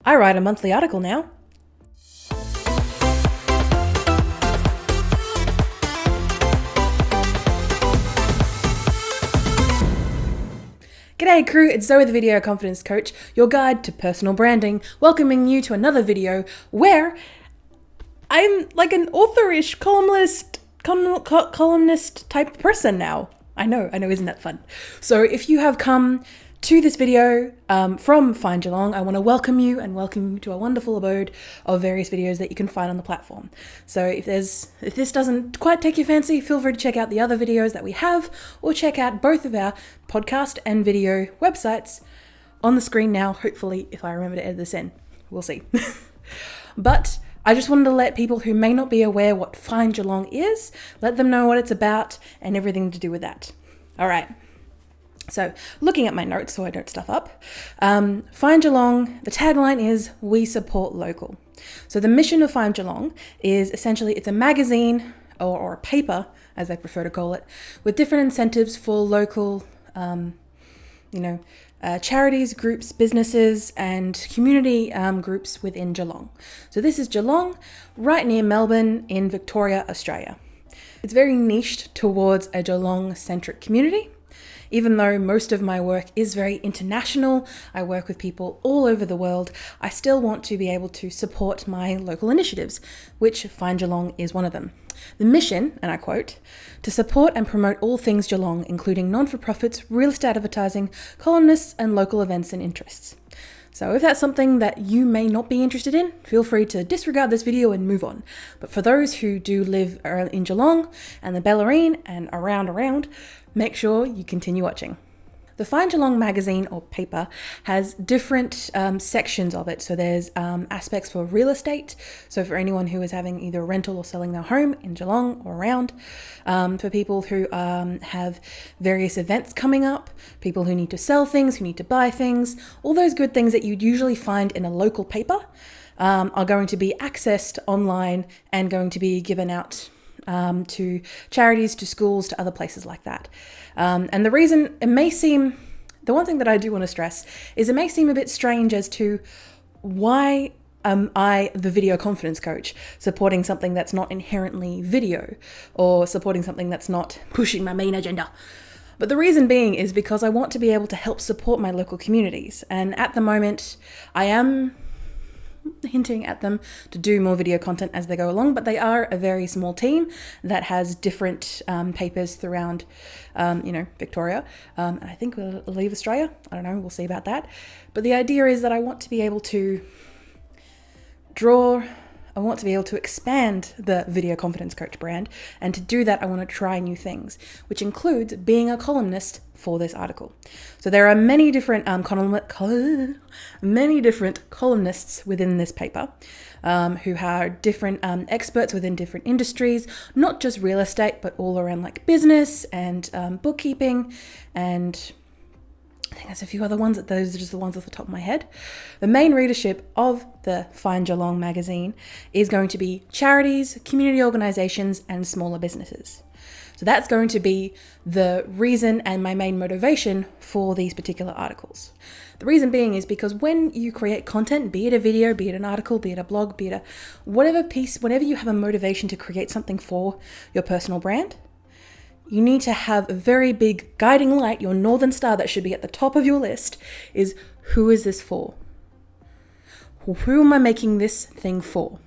I write a monthly article now. G'day crew, it's Zoe the Video Confidence Coach, your guide to personal branding, welcoming you to another video where I'm like an authorish columnist type person now. I know, isn't that fun? So if you have come to this video from Find Geelong, I want to welcome you to a wonderful abode of various videos that you can find on the platform. So if this doesn't quite take your fancy, feel free to check out the other videos that we have, or check out both of our podcast and video websites on the screen now, hopefully, if I remember to edit this in. We'll see. But I just wanted to let people who may not be aware what Find Geelong is, let them know what it's about and everything to do with that. All right. So looking at my notes so I don't stuff up, Find Geelong, the tagline is, we support local. So the mission of Find Geelong is essentially, it's a magazine or a paper, as I prefer to call it, with different incentives for local, charities, groups, businesses, and community groups within Geelong. So this is Geelong, right near Melbourne in Victoria, Australia. It's very niched towards a Geelong-centric community. Even though most of my work is very international, I work with people all over the world, I still want to be able to support my local initiatives, which Find Geelong is one of them. The mission, and I quote, to support and promote all things Geelong, including non-for-profits, real estate advertising, columnists, and local events and interests. So if that's something that you may not be interested in, feel free to disregard this video and move on. But for those who do live in Geelong and the Bellarine and around, make sure you continue watching. The Find Geelong magazine or paper has different sections of it. So there's aspects for real estate. So for anyone who is having either a rental or selling their home in Geelong or around. For people who have various events coming up, people who need to sell things, who need to buy things, all those good things that you'd usually find in a local paper are going to be accessed online and going to be given out to charities, to schools, to other places like that. And the reason it may seem, the one thing that I do want to stress is it may seem a bit strange as to why am I, the video confidence coach, supporting something that's not inherently video or supporting something that's not pushing my main agenda. But the reason being is because I want to be able to help support my local communities. And at the moment, I am hinting at them to do more video content as they go along, but they are a very small team that has different papers throughout, Victoria. And I think we'll leave Australia. I don't know. We'll see about that. But the idea is that I want to be able to expand the Video Confidence Coach brand. And to do that, I want to try new things, which includes being a columnist for this article. So there are many different columnists within this paper who are different experts within different industries, not just real estate, but all around like business and bookkeeping, and I think there's a few other ones. Those are just the ones off the top of my head. The main readership of the Find Geelong magazine is going to be charities, community organisations, and smaller businesses. So that's going to be the reason and my main motivation for these particular articles. The reason being is because when you create content, be it a video, be it an article, be it a blog, be it a whatever piece, whenever you have a motivation to create something for your personal brand, you need to have a very big guiding light, your Northern Star that should be at the top of your list is, who is this for? Who am I making this thing for?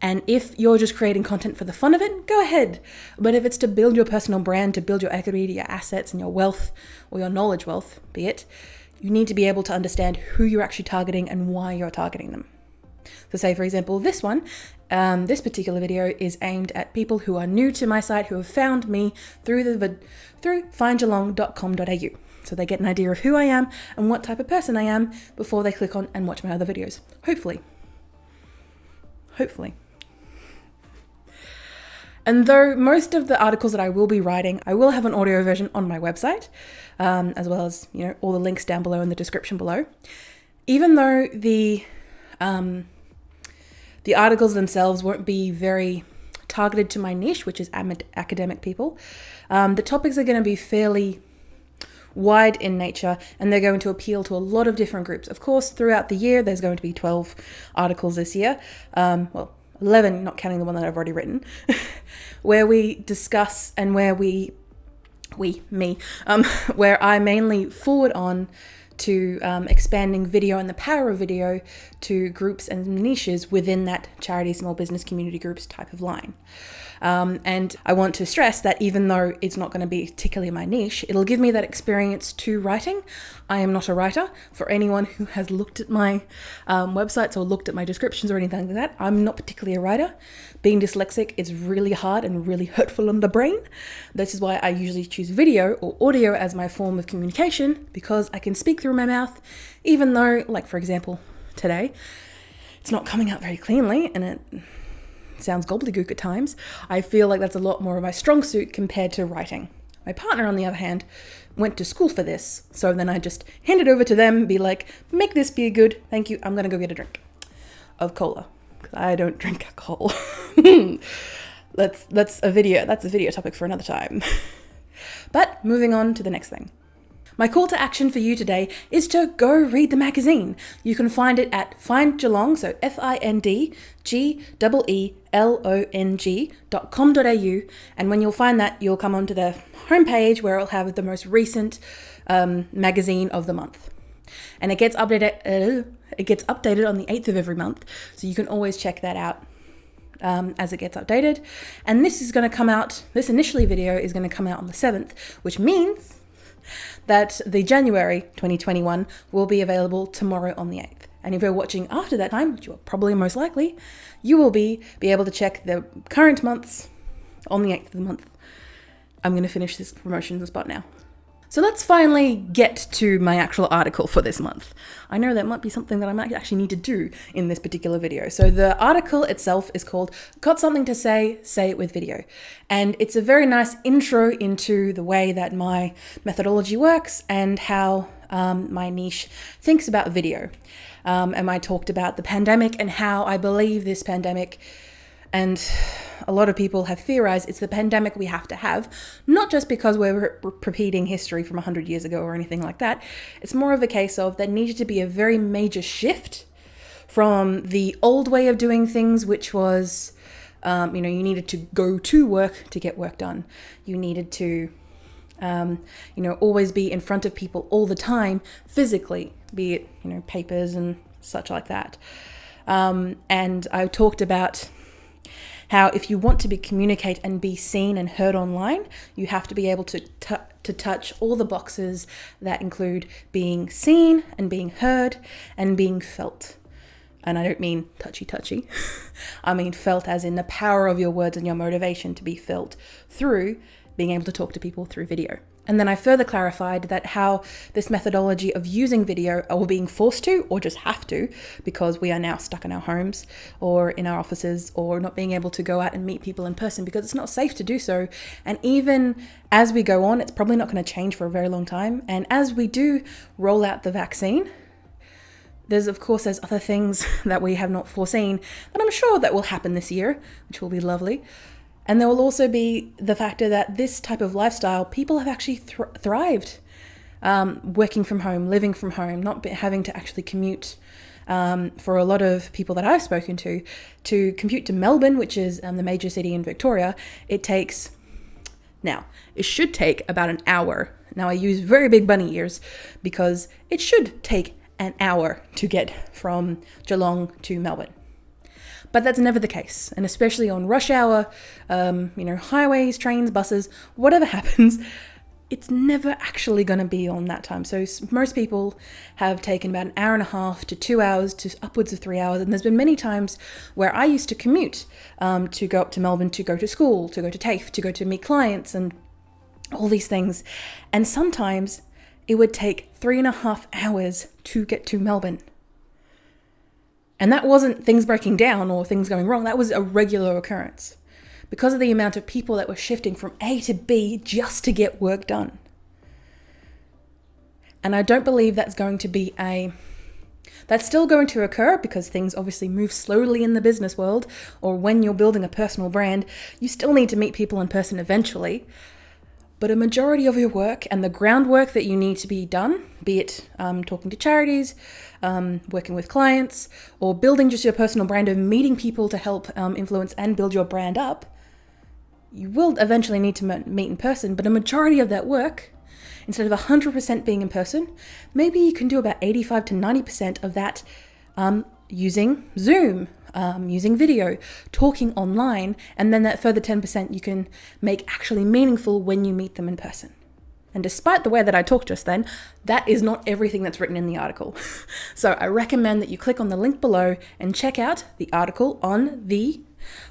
And if you're just creating content for the fun of it, go ahead. But if it's to build your personal brand, to build your equity, your assets and your wealth, or your knowledge wealth, be it, you need to be able to understand who you're actually targeting and why you're targeting them. So say, for example, this particular video is aimed at people who are new to my site, who have found me through findgeelong.com.au. So they get an idea of who I am and what type of person I am before they click on and watch my other videos. Hopefully. And though most of the articles that I will be writing, I will have an audio version on my website, as well as, all the links down below in the description below. Even though the articles themselves won't be very targeted to my niche, which is academic people, the topics are going to be fairly wide in nature, and they're going to appeal to a lot of different groups. Of course, throughout the year, there's going to be 12 articles this year. 11, not counting the one that I've already written, where we discuss and where where I mainly forward on to expanding video and the power of video to groups and niches within that charity, small business, community groups type of line. And I want to stress that even though it's not going to be particularly my niche, it'll give me that experience to writing. I am not a writer. For anyone who has looked at my websites or looked at my descriptions or anything like that, I'm not particularly a writer. Being dyslexic is really hard and really hurtful on the brain. This is why I usually choose video or audio as my form of communication, because I can speak through my mouth, even though, like for example, today, it's not coming out very cleanly and it sounds gobbledygook at times. I feel like that's a lot more of my strong suit compared to writing. My partner, on the other hand, went to school for this. So then I just hand it over to them, be like, make this be good. Thank you. I'm going to go get a drink of cola because I don't drink alcohol. That's a video topic for another time. But moving on to the next thing. My call to action for you today is to go read the magazine. You can find it at Find Geelong, so FindGeelong.com.au, and when you'll find that, you'll come onto the homepage where it'll have the most recent magazine of the month. And it gets updated on the 8th of every month, so you can always check that out as it gets updated. And this initially video is going to come out on the 7th, which means that the January 2021 will be available tomorrow on the 8th. And if you're watching after that time, which you are probably most likely, you will be able to check the current months on the 8th of the month. I'm going to finish this promotion spot now. So let's finally get to my actual article for this month. I know that might be something that I might actually need to do in this particular video. So the article itself is called Got Something to Say, Say It with Video. And it's a very nice intro into the way that my methodology works and how my niche thinks about video. And I talked about the pandemic and how I believe this pandemic, and a lot of people have theorized it's the pandemic we have to have, not just because we're repeating history from 100 years ago or anything like that. It's more of a case of there needed to be a very major shift from the old way of doing things, which was, you needed to go to work to get work done. You needed to, always be in front of people all the time, physically, be it, papers and such like that. And I talked about how if you want to communicate and be seen and heard online, you have to be able to touch all the boxes that include being seen and being heard and being felt. And I don't mean touchy. I mean felt as in the power of your words and your motivation to be felt through being able to talk to people through video. And then I further clarified that how this methodology of using video, or being forced to, or just have to, because we are now stuck in our homes or in our offices, or not being able to go out and meet people in person because it's not safe to do so. And even as we go on, it's probably not going to change for a very long time. And as we do roll out the vaccine, there's other things that we have not foreseen that I'm sure that will happen this year, which will be lovely. And there will also be the factor that this type of lifestyle, people have actually thrived working from home, living from home, not having to actually commute. For a lot of people that I've spoken to commute to Melbourne, which is the major city in Victoria, it should take about an hour. Now I use very big bunny ears because it should take an hour to get from Geelong to Melbourne. But that's never the case. And especially on rush hour, highways, trains, buses, whatever happens, it's never actually going to be on that time. So most people have taken about an hour and a half to 2 hours to upwards of 3 hours. And there's been many times where I used to commute to go up to Melbourne, to go to school, to go to TAFE, to go to meet clients and all these things. And sometimes it would take 3.5 hours to get to Melbourne. And that wasn't things breaking down or things going wrong. That was a regular occurrence because of the amount of people that were shifting from A to B just to get work done. And I don't believe that's going to be that's still going to occur because things obviously move slowly in the business world, or when you're building a personal brand, you still need to meet people in person eventually. But a majority of your work and the groundwork that you need to be done, be it talking to charities, working with clients, or building just your personal brand of meeting people to help influence and build your brand up, you will eventually need to meet in person. But a majority of that work, instead of 100% being in person, maybe you can do about 85 to 90% of that using Zoom, using video, talking online, and then that further 10% you can make actually meaningful when you meet them in person. And despite the way that I talked just then, that is not everything that's written in the article. So I recommend that you click on the link below and check out the article on the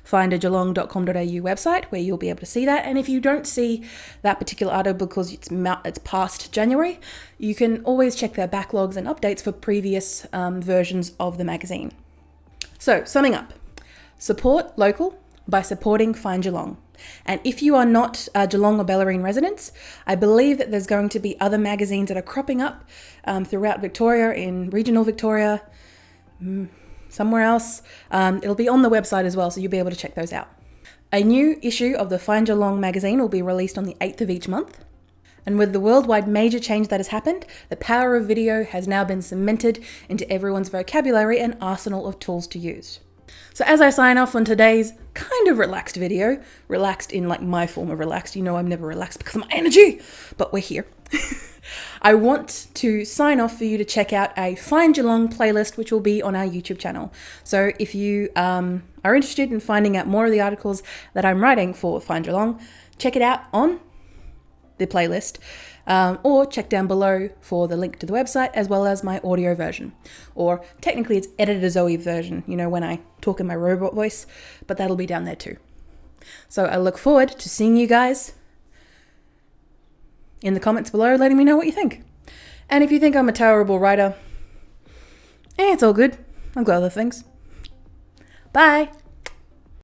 findergeelong.com.au website, where you'll be able to see that. And if you don't see that particular article because it's past January, you can always check their backlogs and updates for previous versions of the magazine. So, summing up, support local by supporting Find Geelong. And if you are not Geelong or Bellarine residents, I believe that there's going to be other magazines that are cropping up throughout Victoria, in regional Victoria, somewhere else. It'll be on the website as well, so you'll be able to check those out. A new issue of the Find Geelong magazine will be released on the 8th of each month. And with the worldwide major change that has happened, the power of video has now been cemented into everyone's vocabulary and arsenal of tools to use. So as I sign off on today's kind of relaxed video, relaxed in like my form of relaxed, you know I'm never relaxed because of my energy, but we're here. I want to sign off for you to check out a Find Geelong playlist, which will be on our YouTube channel. So if you are interested in finding out more of the articles that I'm writing for Find Geelong, check it out on the playlist, or check down below for the link to the website, as well as my audio version. Or technically it's Editor Zoe version, you know, when I talk in my robot voice, but that'll be down there too. So I look forward to seeing you guys in the comments below, letting me know what you think. And if you think I'm a terrible writer, it's all good. I've got other things. Bye.